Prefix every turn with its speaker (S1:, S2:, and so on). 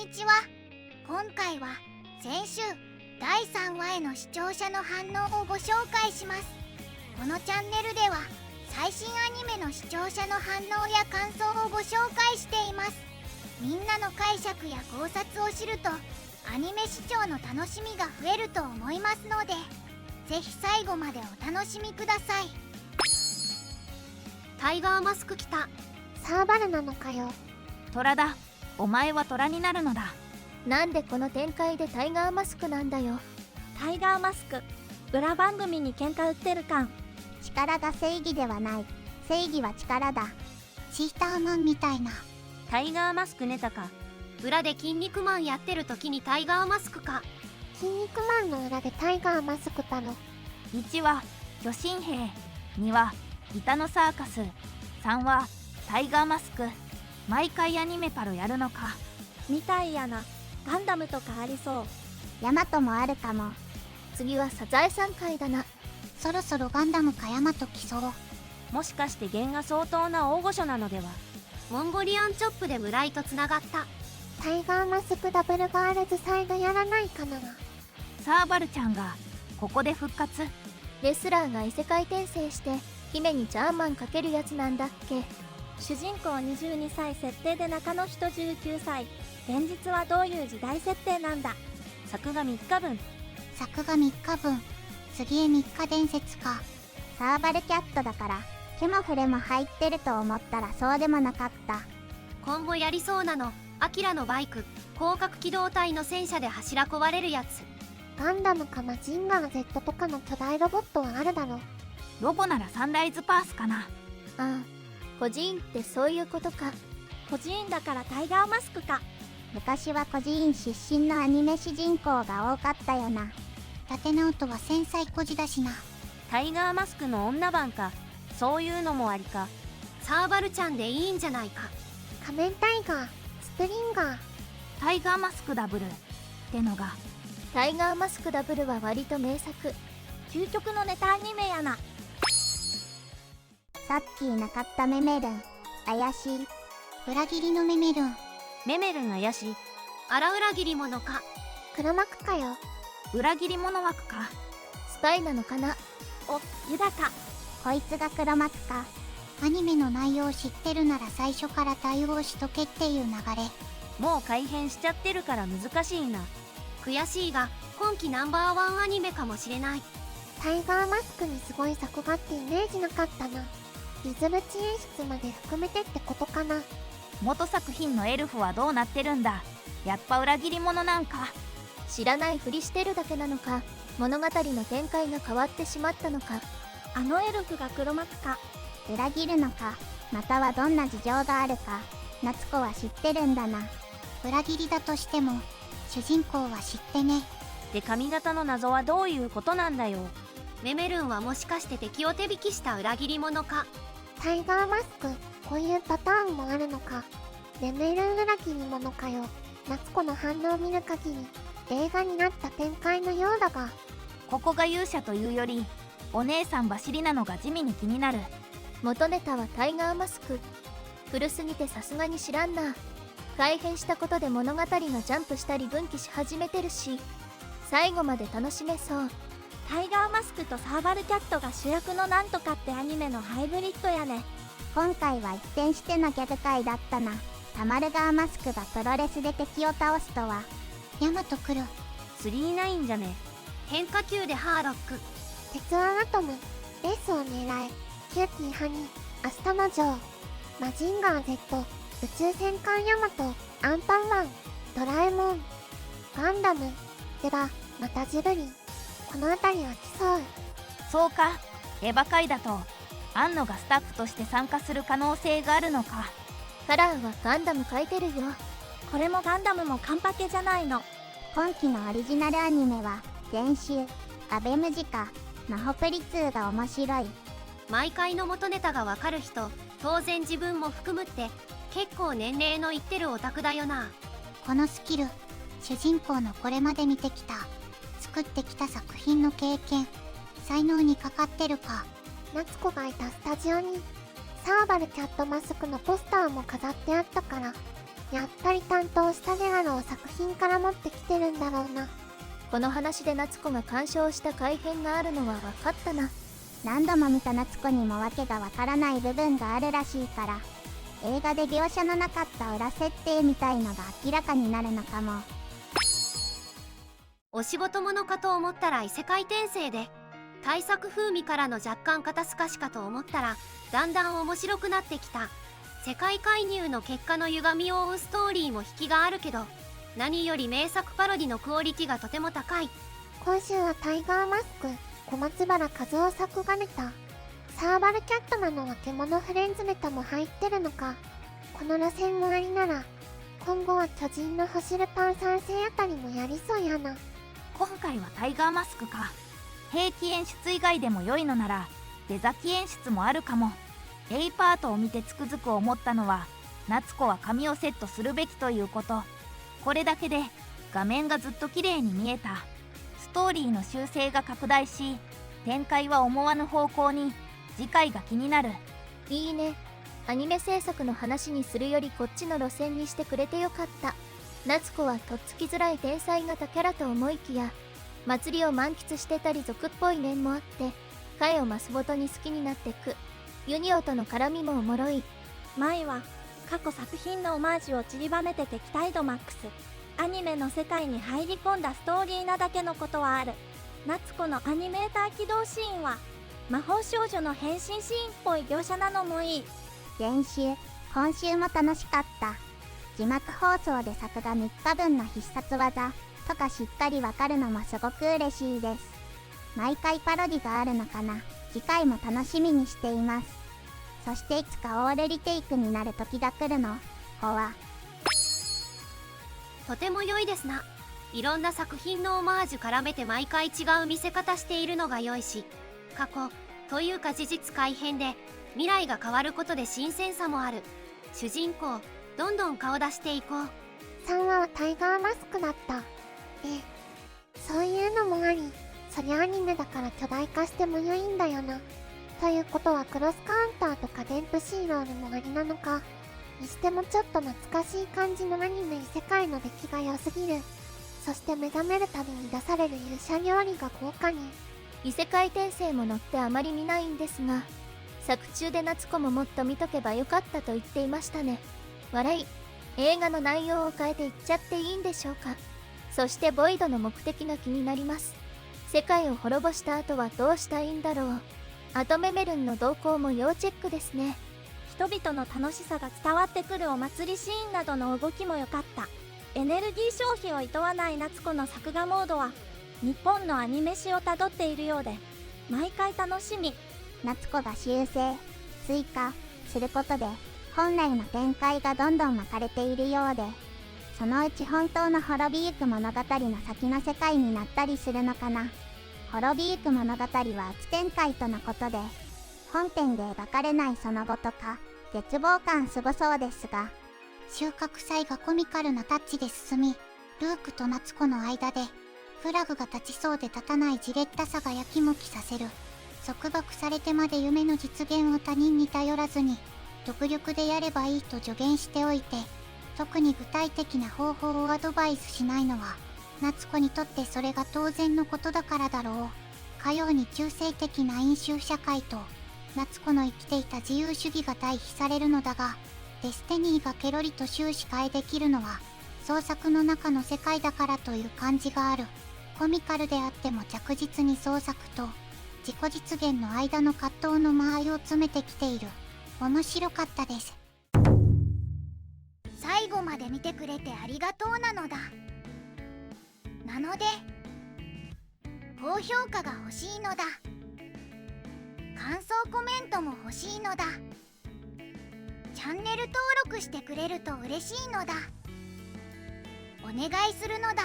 S1: にちは。今回は先週第3話への視聴者の反応をご紹介します。このチャンネルでは最新アニメの視聴者の反応や感想をご紹介しています。みんなの解釈や考察を知るとアニメ視聴の楽しみが増えると思いますので、ぜひ最後までお楽しみください。
S2: タイガーマスク着た。
S3: サーバルなのかよ。
S4: 虎だ。お前は虎になるのだ。
S3: なんでこの展開でタイガーマスクなんだよ。
S5: タイガーマスク裏番組に喧嘩売ってる感。
S1: 力が正義ではない、正義は力だ。チーターマンみたいな。
S2: タイガーマスクネタか。裏で筋肉マンやってる時にタイガーマスクか。
S3: 筋肉マンの裏でタイガーマスクだろ。
S4: 1は巨神兵、2はギタのサーカス、3はタイガーマスク。毎回アニメパロやるのか。
S5: みたいやな。ガンダムとかありそう。
S1: ヤマトもあるかも。
S3: 次はサザエさん回だな。
S1: そろそろガンダムかヤマト来そう。
S2: もしかして弦が相当な大御所なのでは。モンゴリアンチョップで村井とつながった。
S3: タイガーマスクダブルガールズサイドやらないかな。
S4: サーバルちゃんがここで復活。
S3: レスラーが異世界転生して姫にジャーマンかけるやつなんだっけ。
S5: 主人公22歳設定で中の人19歳。現実はどういう時代設定なんだ。
S2: 作画3日分。
S1: 作画3日分。次へ3日伝説か。サーバルキャットだからケモフレも入ってると思ったらそうでもなかった。
S2: 今後やりそうなの、アキラのバイク、広角機動隊の戦車で柱壊れるやつ。
S3: ガンダムかマジンガー Z とかの巨大ロボットはあるだろ。
S4: ロボならサンライズパースかな。
S3: ああ、孤児院ってそういうことか。
S5: 孤児院だからタイガーマスクか。
S1: 昔は孤児院出身のアニメ主人公が多かったよな。伊達直人は繊細孤児だしな。
S2: タイガーマスクの女版か。そういうのもありか。サーバルちゃんでいいんじゃないか。
S3: 仮面タイガー、スプリンガー。
S4: タイガーマスクダブルってのが。
S3: タイガーマスクダブルは割と名作。
S5: 究極のネタアニメやな。
S1: さっきいなかったメメルン怪しい。裏切りのメメルン。
S2: メメルン怪しい。あら裏切り者か。
S3: 黒幕かよ。
S4: 裏切り者枠か。
S3: スパイなのかな。
S5: お、ユダか。
S1: こいつが黒幕か。アニメの内容を知ってるなら最初から対応しとけっていう流れ。
S2: もう改変しちゃってるから難しいな。悔しいが今季ナンバーワンアニメかもしれない。
S3: タイガーマスクにすごい作画ってイメージなかったな。リズムチ演出まで含めてってことかな。
S4: 元作品のエルフはどうなってるんだ。やっぱ裏切り者なんか。
S3: 知らないふりしてるだけなのか、物語の展開が変わってしまったのか。
S5: あのエルフが黒幕か。
S1: 裏切るのか、またはどんな事情があるか夏子は知ってるんだな。裏切りだとしても主人公は知ってね。
S2: で髪型の謎はどういうことなんだよ。メメルンはもしかして敵を手引きした裏切り者か。
S3: タイガーマスク、こういうパターンもあるのか。レメルン裏切り者かよ。夏子の反応を見る限り映画になった展開のようだが。
S4: ここが勇者というよりお姉さんバシリなのが地味に気になる。
S3: 元ネタはタイガーマスク。古すぎてさすがに知らんな。改変したことで物語がジャンプしたり分岐し始めてるし、最後まで楽しめそう。
S5: タイガーマスクとサーバルキャットが主役のなんとかってアニメのハイブリッドやね。
S1: 今回は一転してのギャグ界だったな。タマルガーマスクがプロレスで敵を倒すとは。ヤマト来る。
S2: 39じゃね。変化球でハーロック。
S3: 鉄腕アトム、レースを狙え。キューティーハニー、アスタの城、マジンガー Z、宇宙戦艦ヤマト、アンパンマン、ドラえもん、ガンダム、ゼバ、またジブリ。この辺りは来そう。
S4: そうか。エヴァ界だと庵野がスタッフとして参加する可能性があるのか。
S3: カラーはガンダム描いてるよ。
S5: これもガンダムもカンパケじゃないの。
S1: 今期のオリジナルアニメは全集アベムジカマホプリ2が面白い。
S2: 毎回の元ネタがわかる人、当然自分も含むって結構年齢のいってるオタクだよな。
S1: このスキル主人公のこれまで見てきた作ってきた作品の経験才能にかかってるか。
S3: 夏子がいたスタジオにサーバルキャットマスクのポスターも飾ってあったから、やっぱり担当したであろう作品から持ってきてるんだろうな。
S4: この話で夏子が鑑賞した改編があるのは分かったな。
S6: 何度も見た夏子にも訳がわからない部分があるらしいから、映画で描写のなかった裏設定みたいのが明らかになるのかも。
S2: お仕事ものかと思ったら異世界転生で、大作風味からの若干肩透かしかと思ったらだんだん面白くなってきた。世界介入の結果の歪みを追うストーリーも引きがあるけど、何より名作パロディのクオリティがとても高い。
S3: 今週はタイガーマスク、小松原和夫作がネタ、サーバルキャットマンの獣フレンズネタも入ってるのか。この路線もありなら、今後は巨人の走るパン三世あたりもやりそうやな。
S4: 今回はタイガーマスクか。兵器演出以外でも良いのなら出咲演出もあるかも。A パートを見てつくづく思ったのは、夏子は髪をセットするべきということ。これだけで画面がずっと綺麗に見えた。ストーリーの修正が拡大し、展開は思わぬ方向に。次回が気になる。
S7: いいね。アニメ制作の話にするよりこっちの路線にしてくれてよかった。夏子はとっつきづらい天才型キャラと思いきや、祭りを満喫してたり俗っぽい面もあって、回を増すごとに好きになってく。ユニオとの絡みもおもろい。
S5: 舞は過去作品のオマージュを散りばめて敵対度マックス。アニメの世界に入り込んだストーリーなだけのことはある。夏子のアニメーター起動シーンは魔法少女の変身シーンっぽい描写なのもいい。
S6: 前週、今週も楽しかった。字幕放送で作画3日分の必殺技とかしっかりわかるのもすごく嬉しいです。毎回パロディがあるのかな。次回も楽しみにしています。そしていつかオールリテイクになる時が来るの。ほわ。
S2: とても良いですな。いろんな作品のオマージュ絡めて毎回違う見せ方しているのが良いし、過去というか事実改変で未来が変わることで新鮮さもある。主人公どんどん顔出していこう。
S3: 3話はタイガーマスクだった。そういうのもあり、そりゃアニメだから巨大化しても良いんだよな。ということはクロスカウンターとかデンプシーロールもありなのか。にしてもちょっと懐かしい感じのアニメ異世界の出来が良すぎる。そして目覚めるたびに出される勇者料理が豪華に。
S7: 異世界転生ものってあまり見ないんですが、作中で夏子ももっと見とけばよかったと言っていましたね。笑い。映画の内容を変えていっちゃっていいんでしょうか。そしてボイドの目的が気になります。世界を滅ぼした後はどうしたいんだろう。アトメメルンの動向も要チェックですね。
S5: 人々の楽しさが伝わってくるお祭りシーンなどの動きも良かった。エネルギー消費を厭わない夏子の作画モードは日本のアニメ史をたどっているようで毎回楽しみ。
S6: 夏子が修正、追加することで本来の展開がどんどん巻かれているようで、そのうち本当の滅びゆく物語の先の世界になったりするのかな。滅びゆく物語は圧展開とのことで、本編で描かれないその後とか絶望感すごそうですが、
S1: 収穫祭がコミカルなタッチで進み、ルークと夏子の間でフラグが立ちそうで立たないじれったさがやきもきさせる。束縛されてまで夢の実現を他人に頼らずに独力でやればいいと助言しておいて、特に具体的な方法をアドバイスしないのは夏子にとってそれが当然のことだからだろう。かように中性的な飲酒社会と夏子の生きていた自由主義が対比されるのだが、デスティニーがケロリと終始変えできるのは創作の中の世界だからという感じがある。コミカルであっても着実に創作と自己実現の間の葛藤の間合いを詰めてきている。面白かったです。最後まで見てくれてありがとうなのだ。なので高評価が欲しいのだ。感想コメントも欲しいのだ。チャンネル登録してくれると嬉しいのだ。お願いするのだ。